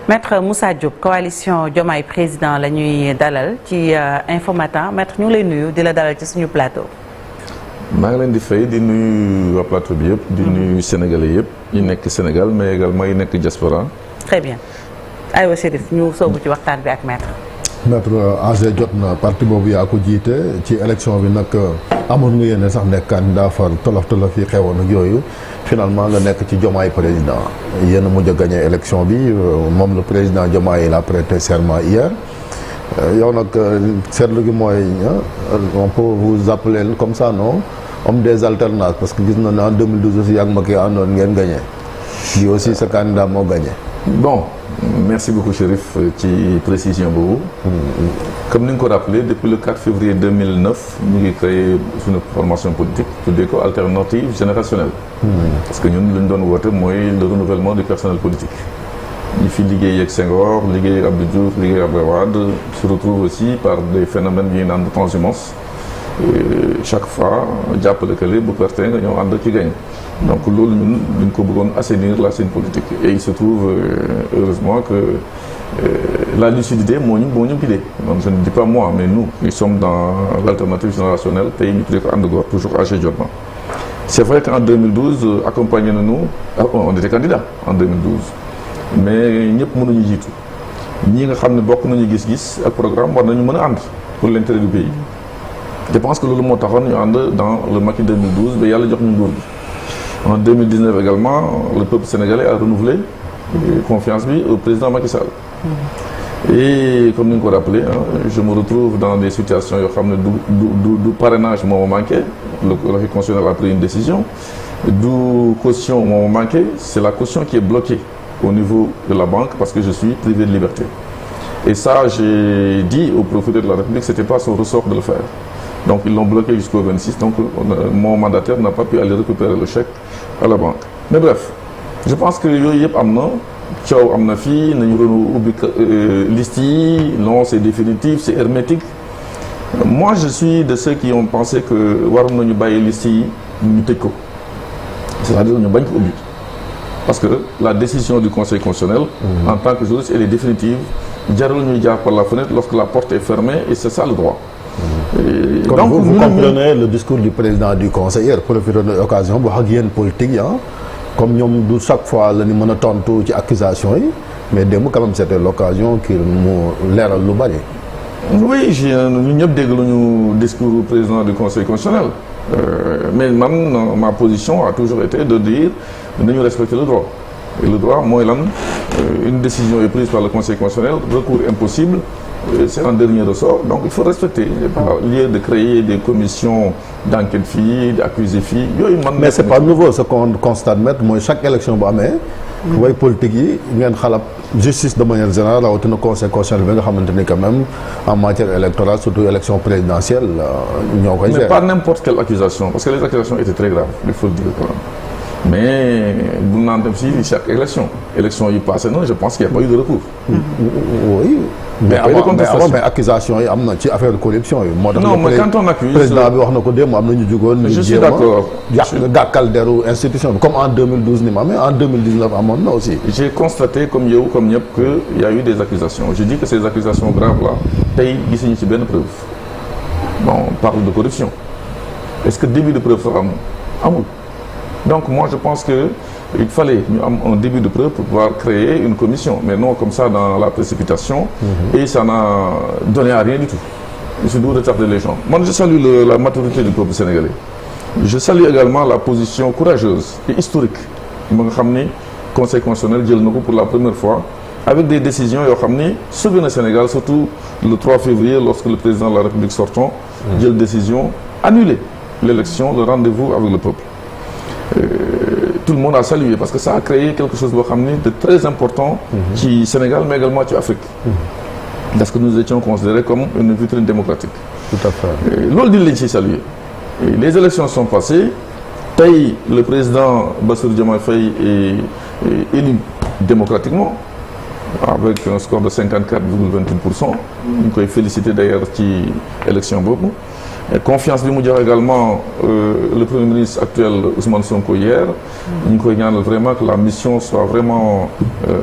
Maître Moussa Diop coalition Diomaye président la ñuy dalal ci Infos Matin maître ñu ngi lay nuyu di la dalal ci suñu plateau. maa ngi leen di fay di nuyu waa plateau bi yëpp. di nuyu sénégalais yëpp yi nekk Sénégal mais également yi nekk diaspora. très bien aywa Chérif ñu soobu ci waxtaan bi ak maître. maître AG jot na parti boobu yaa ko jiite ci élection bi nag amoon nga yéene sax nekk candidat far tolof yi xewoon ak yooyu finalement nga nekk ci Diomaye président yéen a mujj a gagné élection bi moom le président Diomaye il a prêté serment hier yow nag seetlu gi mooy on peut vous appeler comme ça non homme des alternances parce que gis na ne en 2012 aussi yaa ngi ma koy àndoon ngeen gagné bi aussi sa candidat moo gagné. Bon, merci beaucoup Chérif ci précision boobu. Comme ni nga ko rappelé depuis le 4 février 2009 ñu ngi créé suñu formation politique tuddee ko alternative générationnelle. Parce que ñun lu ñu doon woote mooy le renouvellement du personnel politique. ñi fi liggéey ak Senghor liggéey ak Abdou Diouf liggéey ak Abdoulaye Wade se retrouve aussi par des phénomènes yi naan de transhumance. Chaque fois jàppale que bu perte nga ñëw ànd ci gañ. Donc loolu ñun dañ ko bëggoon assainir la scène politique et il se trouve heureusement que la lucidité moo ñu guidé. Donc je ne dis pas moi mais nous sommes dans l'alternative générationnelle tey ñu tuddee ko ànd góor toujours AG Jotna. C'est vrai qu'en 2012 accompagné nañu on était candidat en 2012 mais ñëpp mënuñu jiitu ñi nga xam ne bokk nañu gis-gis ak programme war nañu mën a ànd pour l'intérêt du pays. Je pense que loolu moo taxoon ñu ànd dans le Macky 2012 ba yàlla jox ñu nguur gi. En 2019 également le peuple sénégalais a renouvelé confiance bi au président Macky Sall. Et comme ni nga ko rappelé je me retrouve dans des situations yoo xam ne du parrainage moo ma manqué le Conseil constitutionnel a pris une décision du caution moo ma manqué c'est la caution qui est bloquée au niveau de la banque parce que je suis privé de liberté. Et ça j'ai dit au procureur de la République c'était pas son ressort de le faire. Donc ils l'ont bloqué jusqu'au 26 donc mon mandataire n'a pas pu aller récupérer le chèque à la banque. Mais bref je pense que yooyu yëpp am na coow am na fii nañu renu ubbi liste yi non c'est définitif c'est hermétique. Moi je suis de ceux qui ont pensé que waroon nañu bàyyi liste yi ñu tëj ko c'est-à-dire ñu bañ ko ubbi parce que la décision du Conseil constitutionnel en tant que juriste elle est définitive jarul ñuy jaar par la fenêtre lorsque la porte est fermée et c'est ça le droit. Donc vous comprenez le discours du président du conseil hier profité de l'occasion bu wax ak yéen politique yi comme ñoom du chaque fois la ñu mën a tontu ci accusation yi mais démb quand même c'était l'occasion qu'il mu leeral lu bari. Oui ñu ñëpp dégg luñu discours du président du conseil constitutionnel mais man ma position a toujours été de dire nañu respecter le droit et le droit mooy lan une décision est prise par le conseil constitutionnel recours impossible. C'est un dernier ressort donc il faut respecter il n'y a pas lieu de créer des commissions d'enquête fii d'accuser fii yooyu man. Mais c'est pas nouveau ce qu'on constate maître mooy chaque élection bu amee. way politique yi ngeen xalab justice de manière générale rawatina conseil constitutionnel bi nga xamante ni quand même en matière électorale surtout élection présidentielle ñoo koy. Mais pas n'importe quelle accusation parce que les accusations étaient très graves il faut le dire quand même. Mais bu naan dem si chaque élection yi passé na je pense qu'il n'y a pas eu de recours. Oui. mais accusation yi am na ci affaire de corruption yi. moo tax non mais quand on accuse président bi wax na ko démb am na ñu jugoon. je suis d'accord gàkkal deru institution bi comme en 2012 ni mu amee en 2019 amoon na aussi. J'ai constaté comme yow comme ñëpp que il y a eu des accusations je dis que ces accusations graves là tey gisuñu ci benn preuve bon on parle de corruption est-ce que début de preuve sax amul. Donc moi je pense que il fallait ñu am un début de preuve pour pouvoir créer une commission mais non comme ça dans la précipitation. Et ça n'a donné à rien du tout. Je dois retarder les gens. Moi je salue la maturité du peuple sénégalais. Je salue également la position courageuse et historique ma nga xam ni Conseil constitutionnel jël na ko pour la première fois avec des décisions yoo xam ni sauvé na Sénégal surtout le 3 février lorsque le président de la République sortant jël décision annuler l'élection le rendez-vous avec le peuple. Tout le monde a salué parce que ça a créé quelque chose boo xam ni de très important ci Sénégal mais également ci Afrique parce que nous étions considérés comme une vitrine démocratique. Tout à fait. Loolu di lañ ci saluer. Les élections sont passées tey le président Bassirou Diomaye Faye est élu démocratiquement avec un score de 54,28%. ñu koy féliciter d'ailleurs ci élection boobu confiance bi mu jox également le premier ministre actuel Ousmane Sonko hier ñu ngi koy ñaanal vraiment que la mission soit vraiment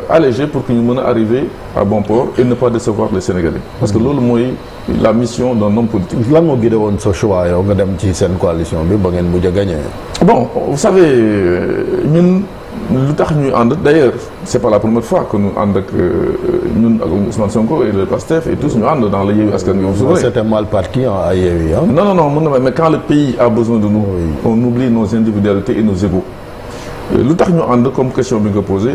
allégée pour que ñu mën a arriver à bon port et ne pas décevoir les Sénégalais parce que loolu mooy la mission d'un homme politique. lan moo guidé woon sa choix yow nga dem ci seen coalition bi ba ngeen mujj a gagné. bon vous savez ñun lu tax ñuy ànd d'ailleurs c'est pas la première fois que ñu ànd ak ñun ak Ousmane Sonko et le PASTEF et tous ñu ànd dans le Yewwi Askan Wi. C'était mal parti à Yewwi hein? Non mën na mais quand le pays a besoin de nous on oublie nos individualités et nos égos lu tax ñu ànd comme question bi nga posé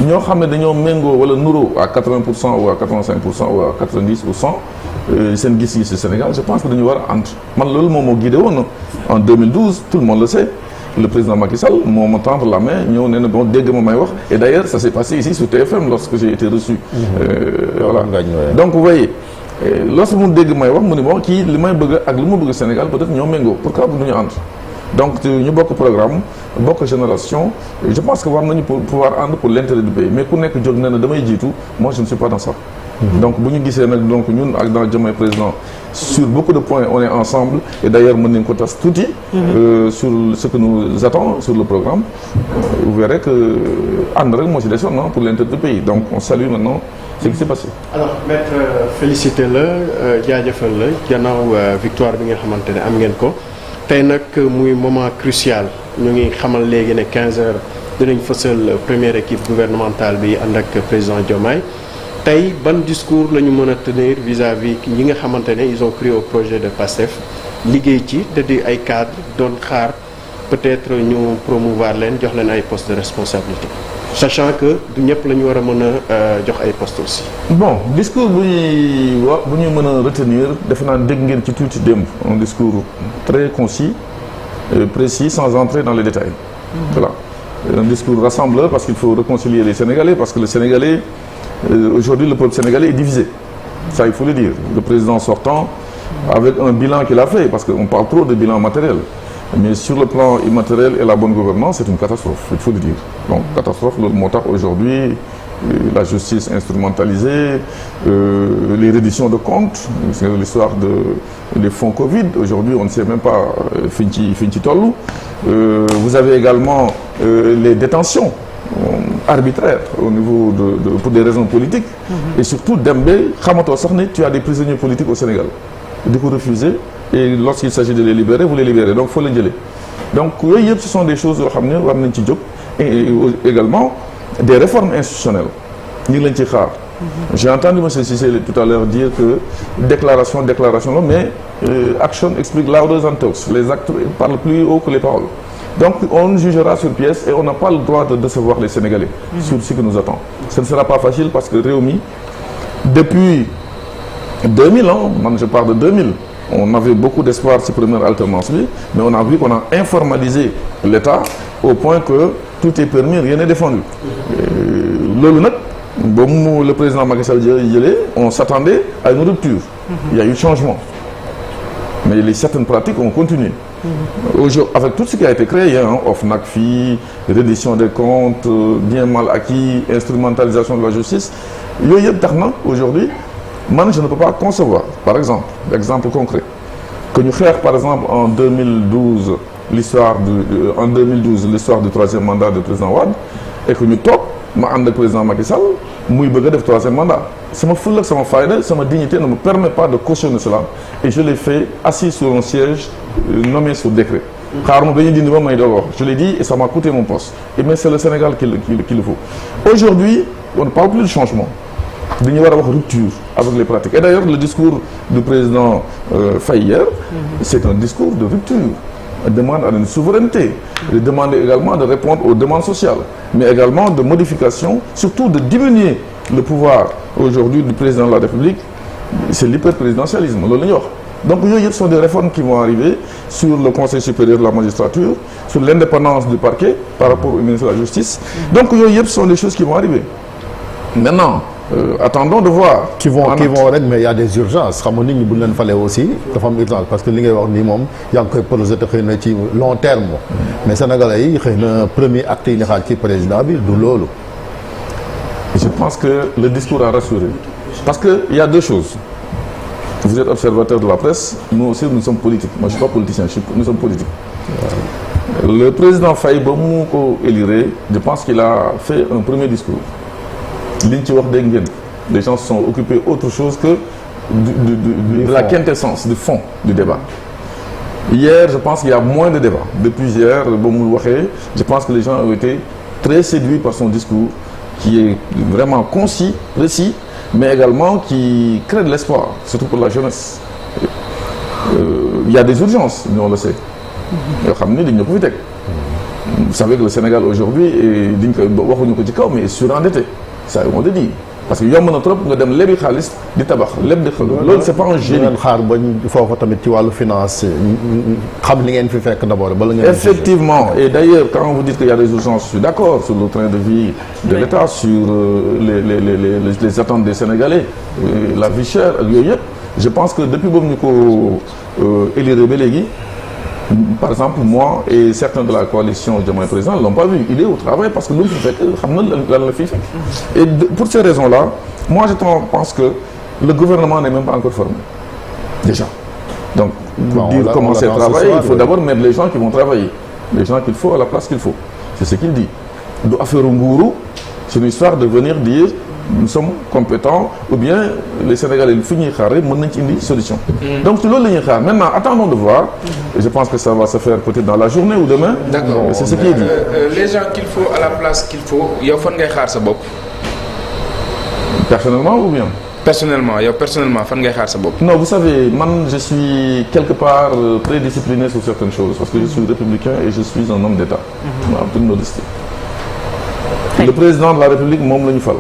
ñoo xam ne dañoo méngoo wala nuroo à 80% ou à 85% ou à 90% seen gis-gis ci Sénégal je pense que dañu war a ànd man loolu moom moo guidé woon en 2012 tout le monde le sait le président Macky Sall moo ma tendre la main ñëw nee na bon dégg ma may wax et d'ailleurs ça s'est passé ici sur TFM lorsque j'ai été reçu voilà donc vous voyez lorsque mu dégg may wax mu ne bon kii li may bëgg ak li mu bëgg Sénégal peut-être ñoo méngoo pourquoi bu ñu ànd donc ñu bokk programme bokk génération je pense que war nañu pouvoir ànd pour l'intérêt du pays mais ku nekk jóg nee na damay jiitu moi je ne suis pas dans ça donc bu ñu gisee nag donc ñun ak dans Diomaye président sur beaucoup de points on est ensemble et d'ailleurs mën nañu ko tas tuuti sur ce que nous attend sur le programme vous verrez que ànd rek moo ci desoon pour l'intérêt du pays donc on salue maintenant ce qui s'est passé. alors maître félicité la jaajëfal la gannaaw victoire bi nga xamante ne am ngeen ko tey nag muy moment crucial ñu ngi xamal léegi ne 15 heures dinañ fësal première équipe gouvernementale bi ànd ak président Diomaye tey ban discours la ñu mën a tenir vis-à-vis ñi nga xamante ne ils ont cru au projet de PASTEF liggéey ci te di ay cadres doon xaar peut-être ñu promouvoir leen jox leen ay postes de responsabilité sachant que du ñëpp la ñu war a mën a jox ay postes aussi. bon discours bu ñuy mën a retenir defe naa dégg ngeen ci tuuti démb un discours très concis précis sans entrer dans les détails. Voilà un discours rassembleur parce qu'il faut réconcilier les Sénégalais parce que le Sénégalais aujourd'hui le peuple sénégalais est divisé ça il faut le dire le président sortant avec un bilan qu'il a fait parce qu'on parle trop de bilan matériel mais sur le plan immatériel et la bonne gouvernance c'est une catastrophe il faut le dire donc catastrophe loolu moo tax aujourd'hui la justice instrumentalisée les redditions de comptes c'est l'histoire des fonds Covid aujourd'hui on ne sait même pas fi ñu ci toll vous avez également les détentions arbitraire au niveau pour des raisons politiques et surtout dem ba xamatoo sax ne tu as des prisonniers politiques au Sénégal di ko refuser et lorsqu'il s'agit de les libérer vous les libérez donc faut leen jëlee donc yooyu yëpp ce sont des choses yoo xam ne war nañ ci jóg et également des réformes institutionnelles ñu ngi leen ci xaar j'ai entendu monsieur Cissé tout à l'heure dire que déclaration la mais action explique louder than talks les actes parlent plus haut que les paroles. Donc on jugera sur pièce et on n'a pas le droit de décevoir les Sénégalais sur ce qui nous attend. Ce ne sera pas facile parce que Rewmi depuis 2000 ans, je parle de 2000, on avait beaucoup d'espoir sur première alternance bi mais on a vu qu'on a informalisé l'État au point que tout est permis, rien n'est défendu. Loolu nag ba mu le président Macky Sall jëlee on s'attendait à une rupture. Il y a eu changement. Mais certaines pratiques ont continué. Aujourd'hui, avec tout ce qui a été créé, OFNAC, reddition des comptes, bien mal acquis, instrumentalisation de la justice, yooyu yëpp tax na aujourd'hui man je ne peux pas concevoir par exemple concret que ñu xeex par exemple en 2012 l'histoire du troisième mandat du président Wade et que ñu toog ma ànd ak président Macky Sall muy bëgg a def troisième mandat sama fulla ak sama fayda sama dignité ne me permet pas de cautionner cela et je l'ai fait assis sur un siège nommé sur décret xaar ma ba ñu dindi ma may doog wax je l'ai dit et ça m'a coûté mon poste mais c'est le Sénégal qu'il le faut aujourd'hui on ne parle plus de changement dañu war a wax rupture avec les pratiques et d'ailleurs le discours du président Faye hier c'est un discours de rupture demande à une souveraineté il demande également de répondre aux demandes sociales mais également de modification surtout de diminuer le pouvoir aujourd'hui du président de la République c'est l'hyperprésidentialisme loolu la ñuy wax donc yooyu yëpp sont des réformes qui vont arriver sur le Conseil supérieur de la magistrature sur l'indépendance du parquet par rapport au ministre de la Justice donc yooyu yëpp sont des choses qui vont arriver maintenant attendons de voir. qui vont rek mais il y a des urgences xam nga nit ñi bu ñu leen falee aussi dafa am urgence parce que li ngay wax nii moom yaa ngi koy projeté xëy na ci long terme mais Sénégalais yi xëy na premier acte yi ñu xaar ci président bi du loolu. je pense que le discours a rassuré parce que il y a deux choses Vous êtes observateur de la presse, nous aussi nous sommes politiques. Moi je ne suis pas politicien, nous sommes politiques. Le président Faye ba mu ko élire, je pense qu'il a fait un premier discours. Liñ ci wax dégg ngeen, les gens se sont occupés autre chose que de la quintessence, du fond du débat. Hier, je pense qu'il y a moins de débat. Depuis hier, ba mu waxee, je pense que les gens ont été très séduits par son discours, qui est vraiment concis, précis, mais également qui crée de l'espoir, surtout pour la jeunesse. Il y a des urgences, nous on le sait. Vous savez que le Sénégal aujourd'hui est surendetté, ça on le dit. Parce que yomb na trop nga dem lebi xaalis di tabax leb di xel loolu c'est pas un génie. xaar ba foofu tamit ci wàllu finance xam li ngeen fi fekk d'abord bala ngeen. Effectivement, et d'ailleurs quand vous dites qu'il y a des urgences, je suis d'accord sur le train de vie de l'État, sur les attentes des Sénégalais, la vie chère ak yooyu yëpp. Je pense que depuis boobu ñu ko élire ba léegi, par exemple moi et certains de la coalition Diomaye Président l'ont pas vu. Il est au travail parce que lu mu fi fekk xam na lan la fi fekk. Et pour ces raisons-là, moi je pense que le gouvernement n'est même pas encore formé déjà. Donc pour dire comment c'est travailler, il faut d'abord mettre les gens qui vont travailler, les gens qu'il faut à la place qu'il faut. C'est ce qu'il dit. Du affaire nguuru, c'est une histoire de venir dire nous sommes compétents ou bien les Sénégalais fi ñuy xaar mën nañ ci indi solution. Donc loolu la ñuy xaar. Maintenant attendons de voir. Et je pense que ça va se faire peut-être dans la journée ou demain. D'accord. C'est ce qui est dit. Les gens qu'il faut à la place qu'il faut yow fan ngay xaar sa bopp. Personnellement ou bien? Personnellement yow personnellement fan ngay xaar sa bopp. Non, vous savez, man je suis quelque part très discipliné sur certaines choses parce que je suis républicain et je suis un homme d'État. En toute modestie. Le président de la République moom la ñu fal.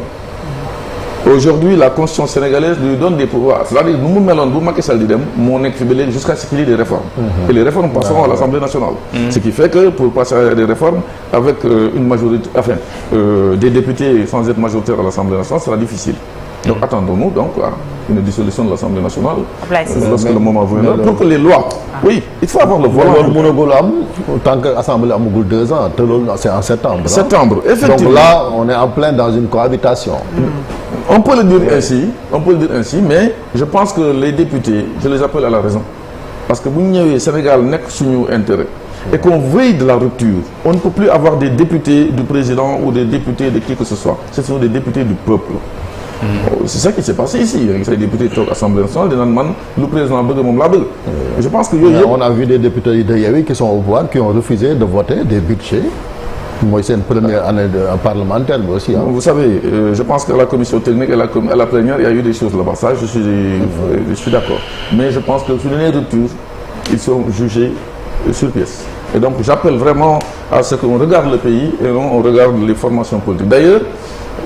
Aujourd'hui, la constitution sénégalaise lui donne des pouvoirs. C'est-à-dire, nous mettons bu Macky Sall di dem moo nekk fi ba léegi jusqu'à ce qu'il y ait des réformes. Et les réformes passeront à l'Assemblée nationale. Ce qui fait que pour passer à des réformes avec une majorité, enfin, des députés sans être majoritaires à l'Assemblée nationale sera difficile. Donc attendons-nous donc à une dissolution de l'Assemblée nationale lorsque le moment viendra pour que les lois. Oui, il faut avoir le volant. mënagul am tant que assemblée amagul 2 ans te loolu c'est en septembre. Septembre, effectivement. Donc là, on est en plein dans une cohabitation. On peut le dire ainsi, mais je pense que les députés, je les appelle à la raison. Parce que bu ñu ñëwee Sénégal nekk suñu intérêt et qu'on veuille de la rupture, on ne peut plus avoir des députés du président ou des députés de qui que ce soit. Ce sont des députés du peuple. C'est ça qui s'est passé ici. Les députés de l'Assemblée nationale disent man le président bëgg moom laa bëgg. Je pense que on a vu des députés de Yewwi qui sont au pouvoir qui ont refusé de voter des budgets. Moi, c'est une première année parlementaire, mais aussi. Vous savez, je pense qu'à la commission technique et à la plénière, il y a eu des choses là-bas. Ça, je suis d'accord. Mais je pense que sur les ruptures, ils sont jugés sur pièce. Et donc, j'appelle vraiment à ce qu'on regarde le pays et non on regarde les formations politiques. D'ailleurs,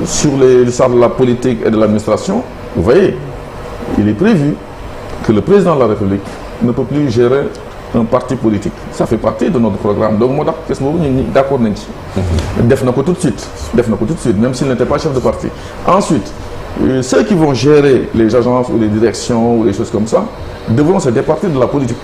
sur l'histoire de la politique et de l'administration, vous voyez, il est prévu que le président de la République ne peut plus gérer un parti politique. Ça fait partie de notre programme. Donc, moi, d'accord, def na ko tout de suite, même s'il n'était pas chef de parti. Ensuite, ceux qui vont gérer les agences ou les directions ou les choses comme ça devront se départir de la politique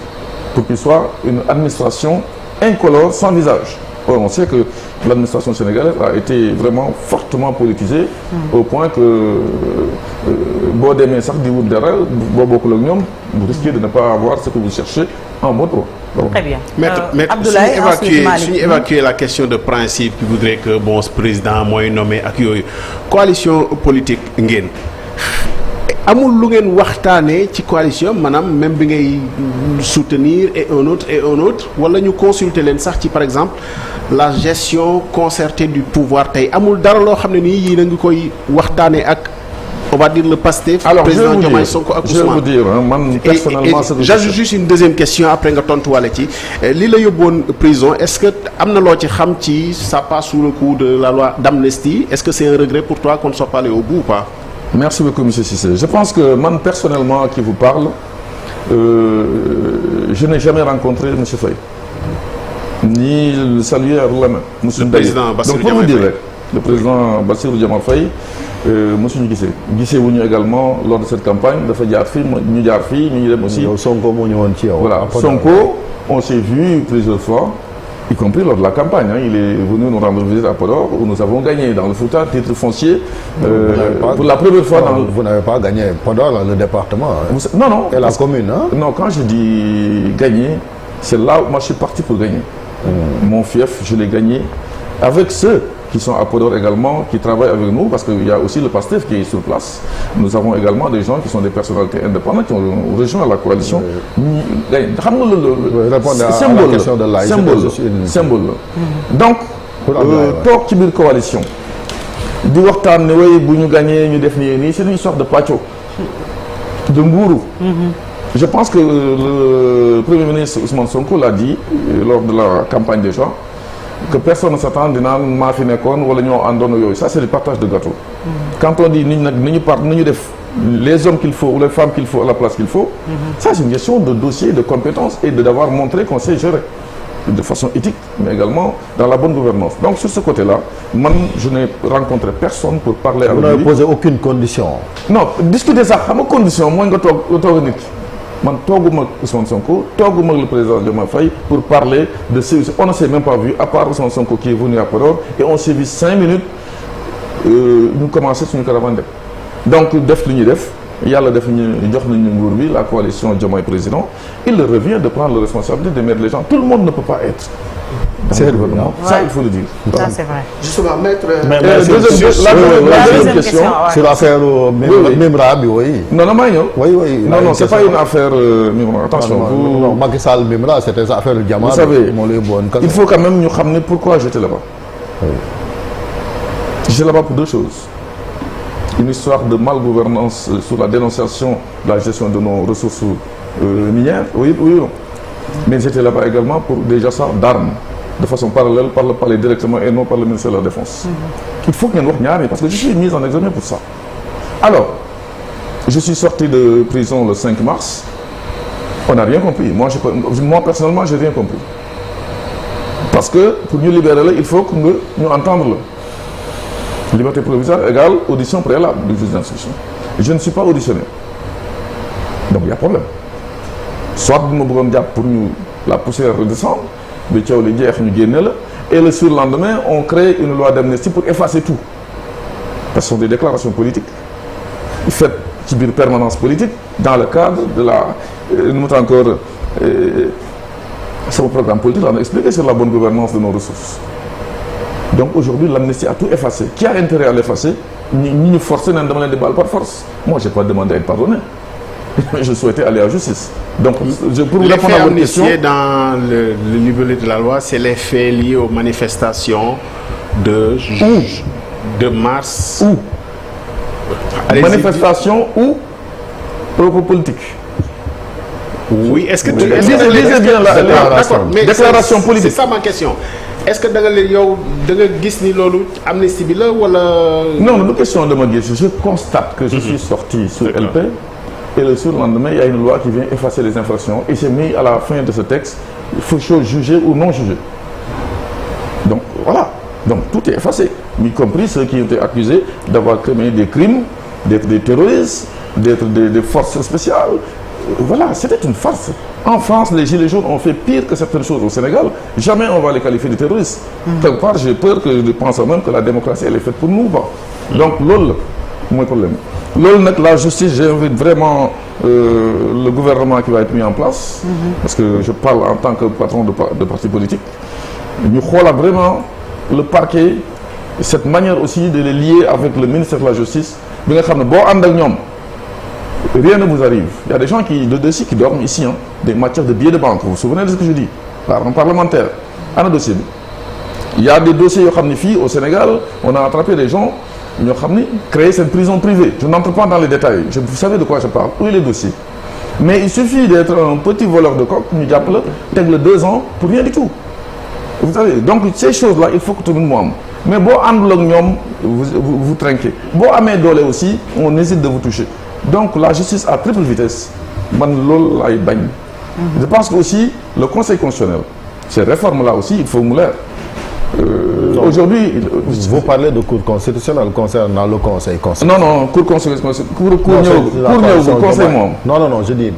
pour qu'il soit une administration incolore, sans visage. Or, on sait que l'administration sénégalaise a été vraiment fortement politisée au point que boo demee sax di wut dara boo bokkul ak ñoom vous risquez de ne pas avoir ce que vous cherchez en votre droit. Très bien. Maître, Abdoulaye, suñu évacuer la question de principe qui voudrait que bon ce président mooy nommé ak yooyu coalition politique ngeen amul lu ngeen waxtaanee ci coalition maanaam même bi ngay soutenir et un autre wala ñu consulter leen sax ci par exemple la gestion concertée du pouvoir tey amul dara loo xam ne nii yii na ngi koy waxtaanee ak on va dire le PASTEF. Alors président Diomaye Sonko ak Ousmane. Je vais vous dire man personnellement et j'ajoute juste une deuxième question après nga tontuwaale ci li la yóbboon prison est-ce que am na loo ci xam ci ça passe sous le coup de la loi d'amnistie est-ce que c'est un regret pour toi qu'on ne soit pas allé au bout ou pas? Merci beaucoup, monsieur Cissé. Je pense que moi, personnellement, qui vous parle, je n'ai jamais rencontré monsieur Faye. Ni le saluer à la main. Le président Bassirou Diomaye Faye. Le président Bassirou Diomaye Faye, monsieur Guissé. Guissé Wouny également, lors de cette campagne, il a fait Diarfi, nous Diarfi, nous aussi. Sonko, voilà, Sonko, on s'est vu plusieurs fois. y compris lors de la campagne. Il est venu nous rendre visite à Podor où nous avons gagné dans le Fouta, titre foncier, pour la première fois. Vous n'avez pas gagné Podor, le département. Non. Et la commune, hein? Non, quand je dis gagner, c'est là où moi je suis parti pour gagner. Mon fief, je l'ai gagné avec ceux qui sont à Podor également, qui travaillent avec nous, parce qu'il y a aussi le PASTEF qui est sur place. Nous avons également des gens qui sont des personnalités indépendantes qui ont rejoint la coalition. Symbole. Donc, toog ci biir coalition di waxtaan ne way bu ñu gagné ñu def nii c'est une sorte de pàcco de nguuru. Je pense que le Premier ministre Ousmane Sonko l'a dit lors de la campagne des gens, que personne ne s'attend di naan maa fi nekkoon wala ñoo àndoon yooyu. Ça c'est le partage de gâteau. Quand on dit ni ñu def les hommes qu'il faut ou les femmes qu'il faut à la place qu'il faut, ça c'est une question de dossier, de compétences et d'avoir montré qu'on sait gérer de façon éthique, mais également dans la bonne gouvernance. Donc sur ce côté-là, moi je n'ai rencontré personne pour parler avec lui. Vous n'avez posé aucune condition? Non, discuter ça, xam nga condition mooy nga toog nit. Man tooguma Ousmane Sonko, tooguma le président Diomaye Faye pour parler de ce. On ne s'est même pas vu, à part Ousmane Sonko qui est venu à Podor, et on s'est vu 5 minutes, ñu commencé suñu caravane dem. Donc def li ñuy def, yàlla def ñu jox nañu nguur bi, la coalition Diomaye président, il leur revient de prendre la responsabilité de mettre les gens. Tout le monde ne peut pas être dans le gouvernement. Ça, il faut le dire. Ça, c'est vrai. Justement, maître. La deuxième question. Sur l'affaire Mimra, oui. Non, Oui. Non, c'est pas une affaire Mimra. Attention. Non, Macky Sall Mimra, c'était une affaire de Diamant. Vous savez, il faut quand même nous ramener pourquoi j'étais là-bas. Oui. J'étais là-bas pour deux choses. Une histoire de malgouvernance sur la dénonciation de la gestion de nos ressources minières. Oui. Mais j'étais là-bas également pour des achats d'armes, de façon parallèle par le palais directement et non par le ministère de la Défense. Il faut qu'il y ait une autre, parce que je suis mis en examen pour ça. Alors, je suis sorti de prison le 5 mars. On n'a rien compris. Moi personnellement, j'ai rien compris. Parce que pour nous libérer, il faut que nous entendions. Liberté provisoire égale audition préalable du juge d'instruction. Je ne suis pas auditionné. Donc il y a problème. Soit nous avons pour nous la poussière redescendre, et le surlendemain, on crée une loi d'amnistie pour effacer tout. Parce que ce sont des déclarations politiques faites sur une permanence politique dans le cadre de la... Nous avons encore son programme politique, on a expliqué sur la bonne gouvernance de nos ressources. Donc aujourd'hui, l'amnistie a tout effacé. Qui a intérêt à l'effacer? Ni forcer, ni demander des balles par force. Moi, je n'ai pas demandé à être pardonné. Je souhaitais aller à la justice. Donc, pour vous répondre à votre question... dans le libellé de la loi, c'est les faits liés aux manifestations de mars. Où? Manifestation ou propos politique? Oui, est-ce que tu... Lisez bien la déclaration politique. C'est ça ma question. Est-ce que da nga gis ni loolu amnistie bi la wala... Non, la question de ma question, je constate que je suis sorti sur LP et le surlendemain, il y a une loi qui vient effacer les infractions et c'est mis à la fin de ce texte, il faut chose jugée ou non jugée. Donc voilà, donc tout est effacé, y compris ceux qui ont été accusés d'avoir commis des crimes, d'être des terroristes, d'être des forces spéciales. Voilà, c'était une farce. En France, les Gilets jaunes ont fait pire que certaines choses au Sénégal. Jamais on va les qualifier de terroristes. Quelque part, j'ai peur que je pense même que la démocratie, elle est faite pour nous. Donc, lol, mon problème. Lol, la justice, j'invite vraiment le gouvernement qui va être mis en place, parce que je parle en tant que patron de parti politique. Nous croyons vraiment le parquet, cette manière aussi de les lier avec le ministère de la Justice. Rien ne vous arrive. Il y a des gens de dossiers qui dorment ici, des matières de billets de banque. Vous vous souvenez de ce que je dis? Par un parlementaire. Un dossier. Il y a des dossiers au Sénégal, on a attrapé des gens qui ont créé cette prison privée. Je n'entre pas dans les détails. Vous savez de quoi je parle. Où est le dossier? Mais il suffit d'être un petit voleur de coq, nous appelons, le 2 ans pour rien du tout. Vous savez, donc ces choses-là, il faut que tout le monde. Mais bon, vous trinquez. Bon, à mes dolés aussi, on hésite de vous toucher. Donc la justice à triple vitesse, je pense que aussi le Conseil constitutionnel, ces réformes-là aussi, il faut mouler. Aujourd'hui... Vous parlez de cour constitutionnelle concernant le Conseil constitutionnel. Non, cour constitutionnelle, conseil moi. Non, je dis,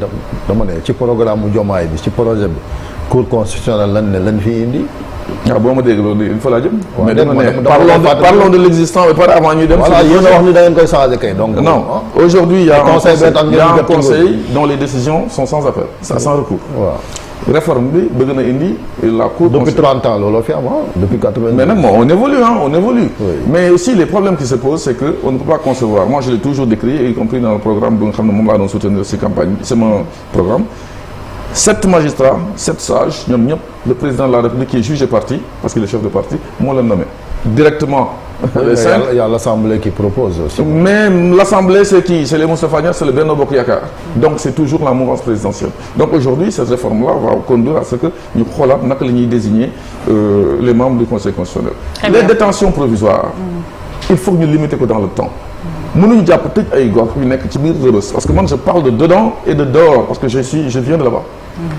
dans le programme Diomaye, dans le projet, cour constitutionnelle lañ fi indi. waaw boo ma dégg loolu il faut laa jëm. mais dama ne parlons de l'existant et pas avant ñuy dem. voilà yéen a wax ni da ngeen koy changer kay donc. non aujourd'hui il y a un conseil dont les décisions sont sans appel. sans recours. waaw réforme bi bëgg na indi la cour. depuis 30 ans looloo fi am depuis 80. mais nag on évolue on évolue. Oui. mais aussi les problèmes qui se posent c'est que on ne peut pas concevoir moi je l'ai toujours décrit y compris dans le programme bi nga xam ne moom laa doon soutenir ci campagne bi c'est mon programme. 7 magistrats 7 sages ñoom ñëpp le président de la République qui est juge et parti parce qu'il est chef de parti moo leen nommé directement. les 5 il y a l'Assemblée qui propose aussi. mais l'Assemblée c'est qui c'est les Moustapha Niasse c'est le Benno Bokk Yakaar donc c'est toujours la mouvance présidentielle donc aujourd'hui cette réforme-là va conduire à ce que ñu xoolaat naka la ñuy désigner les membres du Conseil constitutionnel. Les détentions provisoires. Il faut que ñu limiter ko dans le temps. mënuñu jàpp tëj ay gox yu nekk ci biir Rebeuss parce que man je parle de dedans et de dehors parce que je viens de là-bas.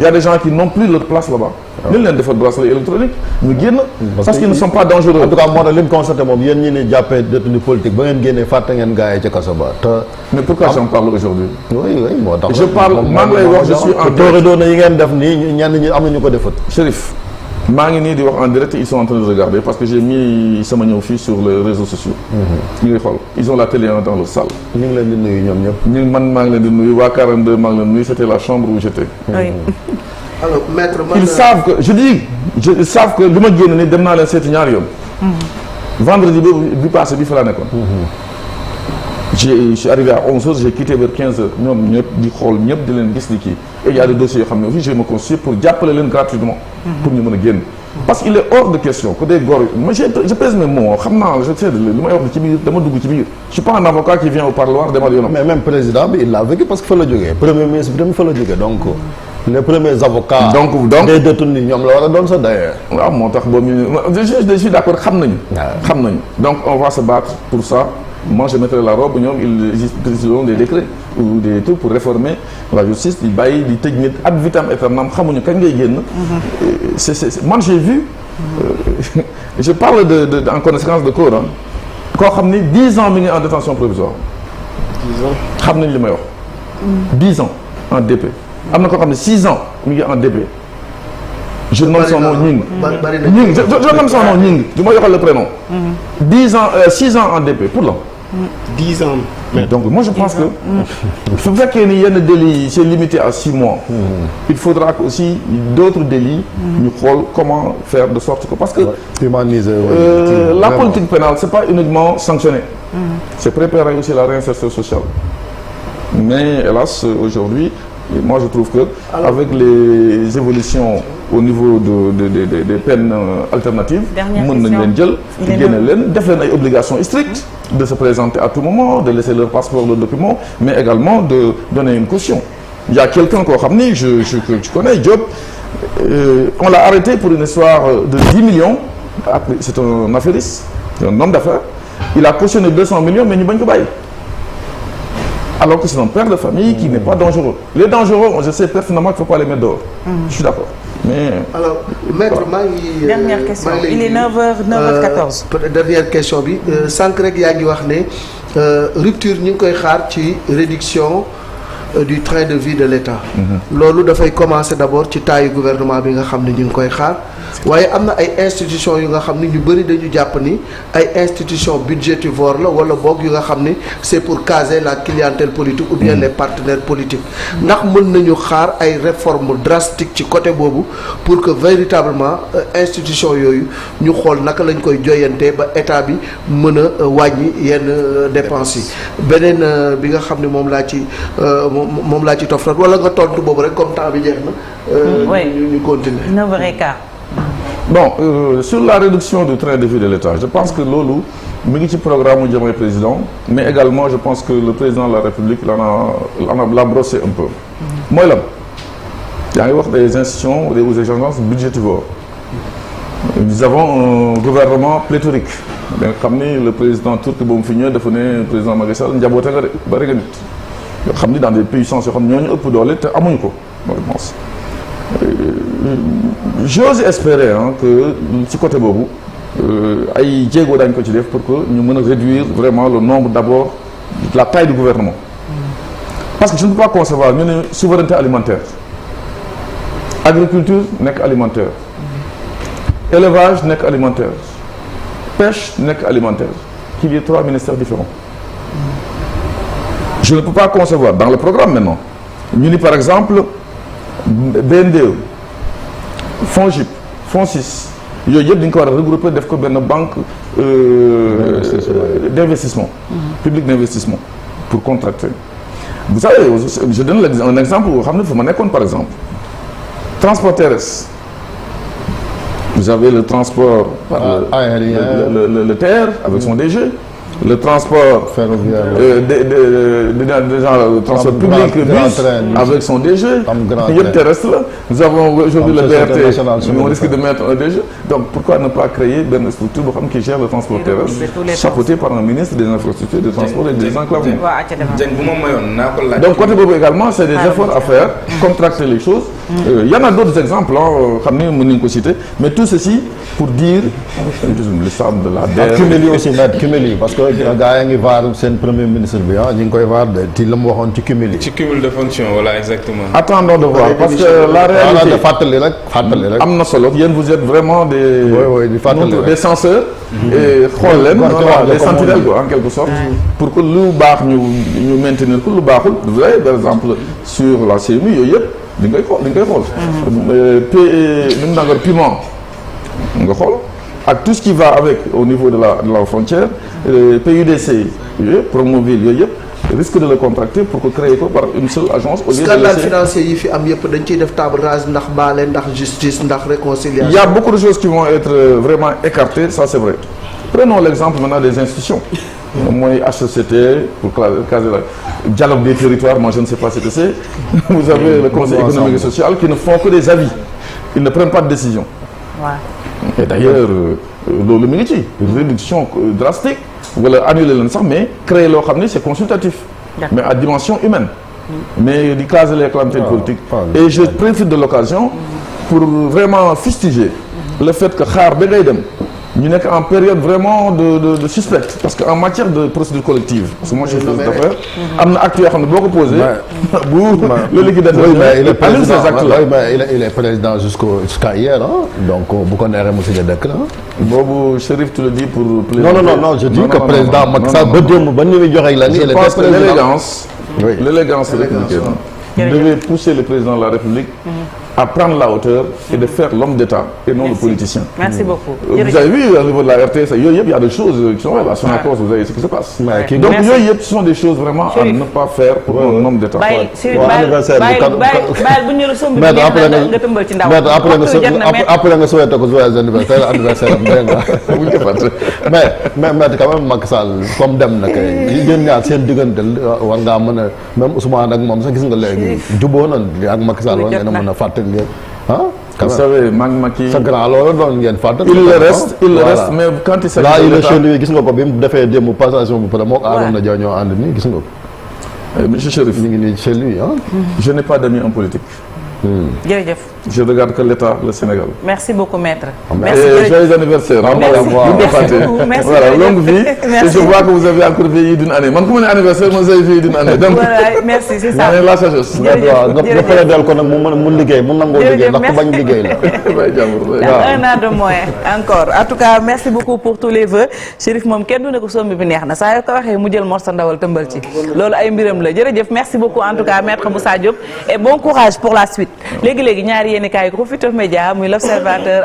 Il y a des gens qui n'ont plus leur place là-bas. ñu leen defal bracelet électronique ñu génn. parce qu'ils ne sont pas dangereux. en tout cas moo tax li ñu constaté moom yéen ñi ne jàppee détenu politique ba ngeen génnee fàtte ngeen gars yi ca kaso ba te. mais pourquoi j'en parle aujourd'hui? oui moo tax. je parle maa ngi lay wax je suis en direct doona yi ngeen def nii ñenn ñi am nañu ko defat. Chérif maa ngi nii di wax en direct ils sont en train de regarder parce que j'ai mis sama ñëw fii sur les réseaux sociaux. ñu ngi xool ils ont la télé dans leur salle. ñu ngi leen di nuyu ñoom ñëpp. man maa ngi leen di nuyu waa 42 maa ngi leen di nuyu c'était la chambre où j'étais. oui. alors maître ils savent que ils savent que li ma génn ni dem naa leen seeti ñaari yoon. vendredi bi passé bi fa laa nekkoon. je suis arrivé à 11h j'ai quitté vers 15h ñoom ñëpp di xool ñëpp di leen gis ni kii et il y a des dossiers yoo xam ne aussi je me constitue pour jàppale leen gratuitement. pour ñu mën a génn. parce qu'il est hors de question que des góor moi je pèse mes mots xam naa je sais li may wax ci biir dama dugg ci biir je suis pas un avocat qui vient au parloir demal yoonam. mais même président bi il l'a vécu parce que fa la jógee premier ministre bi tamit fa la jógee donc. les premiers avocats. donc des détenus ñoom la war a doon sax d'ailleurs. waaw moo tax boobu je suis d'accord xam nañu. xam nañu donc on va se battre pour ça. moi je mettrai la robe ñoom ils ont des décrets ou des trucs pour réformer la justice di bàyyi di tëj nit ad vitam aeternam xamuñu kañ ngay génn. c'est man j'ai vu je parle de en connaissance de cause koo xam ni 10 ans mi ngi en détention provisoire. 10 ans xam nañ li may wax. 10 ans en DP. am na koo xam ne 6 ans mi ngi en DP. je nomme son nom Ñing. Ñing je nomme son nom Ñing du ma yoxal le prénom. 10 ans 6 ans en DP pour la. 10 ans. donc moi je pense que. su fekkee ni yenn délits c'est limité à 6 mois. il faudra que aussi d'autres délits. ñu xool comment faire de sorte que parce que. humaniser la politique pénale c'est pas uniquement sanctionner. c'est préparer aussi la réinsertion sociale. mais hélas aujourd'hui. Et moi je trouve que avec les évolutions au niveau des peines alternatives mën nañ leen jël génne leen def leen ay obligations strictes de se présenter à tout moment de laisser leur passeport leur document mais également de donner une caution. Il y a quelqu'un koo xam ni je connais Diop on l'a arrêté pour une histoire de 10 millions c'est un affairiste un homme d'affaires il a cautionné 200 millions mais ñu bañ ko bàyyi. alors que c'est un père de famille qui n'est pas dangereux. Les dangereux, je sais pertinemment qu'il ne faut pas les mettre dehors. Je suis d'accord. Mais... alors maître maa ngi. dernière question il est 9h14. dernière question bi sànq rek yaa ngi wax ne rupture ñu ngi koy xaar ci réduction du train de vie de l'État. loolu dafay commencer d'abord ci taayu gouvernement bi nga xam ne ñu ngi koy xaar. waaye am na ay institutions yu nga xam ni ñu bëri dañu jàpp ni ay institutions budgétivores la wala boog yu nga xam ni c'est pour caser la clientèle politique ou bien les partenaires politiques ndax mën nañu xaar ay réformes drastiques ci côté boobu pour que véritablement institutions yooyu ñu xool naka lañ koy joyantee ba état bi mën a wàññi yenn dépenses yi beneen bi nga xam ne moom laa ci toftat wala nga tontu boobu rek comme temps bi jeex na. ñu continuer. 9h15. Bon, sur la réduction du train de vie de l'État, je pense que loolu mi ngi ci programme mu Diomaye président mais également je pense que le président de la République l'a brossé un peu. mooy lan yaa ngi wax des institutions des agences budgétivores. Nous avons un gouvernement pléthorique. da nga xam ni le président turc boobu fi ñëwee dafa ne président Macky Sall njaboote nga de bari nga nit. yoo xam ni dans des puissances yoo xam ne ñooñu ëpp doole te amuñu ko je pense. J'ose espérer que ci côté boobu ay jéego daañu ko ci def pour que ñu mën a réduire vraiment le nombre d'abord la taille du gouvernement parce que je ne peux pas concevoir ñu ne souveraineté alimentaire agriculture nekk alimentaire élevage nekk alimentaire pêche nekk alimentaire qu'il y ait 3 ministères différents. Je ne peux pas concevoir dans le programme maintenant ñu ni par exemple BNDE FONGIP FONSIS yooyu yëpp dañu ko war a regrouper def ko benn banque d'investissement public d'investissement pour contracter. Vous savez, je donne un exemple boo xam ne fu ma nekkoon par exemple transport terrestre. Vous avez le transport par aérien, le TER avec son DG, le transport ferroviaire, des gens, le transport public bus avec son DG. Yëpp terrestre la. Nous avons aujourd'hui le BRT, on risque de mettre un DG. Donc pourquoi ne pas créer une structure boo xam qui gère le transport terrestre, chapeauté par un ministre des infrastructures, des transports et des enclavements. Donc côté boobu également, c'est des efforts à faire, contracter les choses. Il y en a d'autres exemples, xam ne mën nañu ko citer, mais tout ceci pour dire le sable de la DER. cumuli aussi net cumuli parce que gars yaa ngi vaar seen premier ministre bi ñu ngi koy vaar ci la mu waxoon ci cumuli. ci cumul de fonction voilà exactement. Attendons de voir parce que la réalité fàttali rek am na solo yéen vous êtes vraiment des censeurs. et xool leen des sentinelles quoi en quelque sorte. pour que lu baax ñu maintenir ko lu baaxul vous voyez par exemple sur la CMU yooyu yëpp di ngay xool piment nga xool ak tout ce qui va avec au niveau de la frontière PUDC yooyu Promoville yooyu yëpp risque de le contracter pour que créer ko par une seule agence au lieu de scandale financier yi fi am yëpp dañ ciy def table rase ndax baale ndax justice ndax réconciliation. Il y a beaucoup de choses qui vont être vraiment écartées, ça c'est vrai. Prenons l'exemple maintenant des institutions. mooy HCCT pour caser la dialogue des territoires, moi je ne sais pas ce que c'est. Vous avez le Conseil économique et social qui ne font que des avis. Ils ne prennent pas de décision. Et d'ailleurs loolu mi ngi ci réduction drastique wala annuler leen sax mais créer loo xam ne c'est consultatif. Mais à dimension humaine. Mais di caser les calamités politiques. Et je profite de l'occasion pour vraiment fustiger le fait que xaar ba ngay dem ñu nekk en période vraiment de suspecte parce que en matière de procédure collective parce que moi je suis d'affaires am na acte yoo xam ne boo ko posé bu le liquidateur annule ces actes là il est président jusqu'à hier donc bu ko neexee mu signé décret boobu Chérif tu le dis pour non je dis que président Macky Sall ba démb ba ni muy joxe la ni je pense que l'élégance républicaine devait pousser le président de la République à prendre la hauteur et de faire l'homme d'État et non le politicien. Merci beaucoup. Vous avez vu au niveau de la RTS, il y a des choses qui sont là, à Sonacos, vous avez ce qui se passe. Donc ce sont des choses vraiment à ne pas faire pour un homme d'État. après nga souhaité ko joyeux anniversaire mais quand même Macky Sall comme dem na kay yéen ñaar seen diggante war ngaa mën a même Ousmane ak moom sax gis nga léegi jubóo nañ ak Macky Sall war ngeen a mën a fàttali vous savez Macky sa grand loolu doon ngeen fàttali il le reste mais quand il s'agit là il est chez lui gis nga ko bi mu defee démb passation bu pare moo ko Arona Dia ñoo ànd nii gis nga ko monsieur Chérif ñu ngi nii chez lui je n'ai pas d'amis en politique. jërëjëf. Je regarde que l'État, le Sénégal. Merci beaucoup maître. Merci et joyeux anniversaire. Merci voilà longue vie. Et je vois que vous avez encore vieilli d'une année. Man ku ma ne anniversaire moi j'ai vieilli d'une année. Donc voilà merci c'est ça. la sagesse. nga plaidel ko nag mu liggéey mu nangoo liggéey ndax ku bañ liggéey la. Un an de moins encore. En tout cas merci beaucoup pour tous les vœux. Chérif moom kenn du ne ko sombi bi neex na saa yoo ko waxee mu jël morso ndawal tëmbal ci. Loolu ay mbiram la jërëjëf merci beaucoup en tout cas maître Moussa Diop et bon courage pour la suite. léegi-léegi ñaari yéenekaay yi Groupe Futurs Médias muy l'Observateur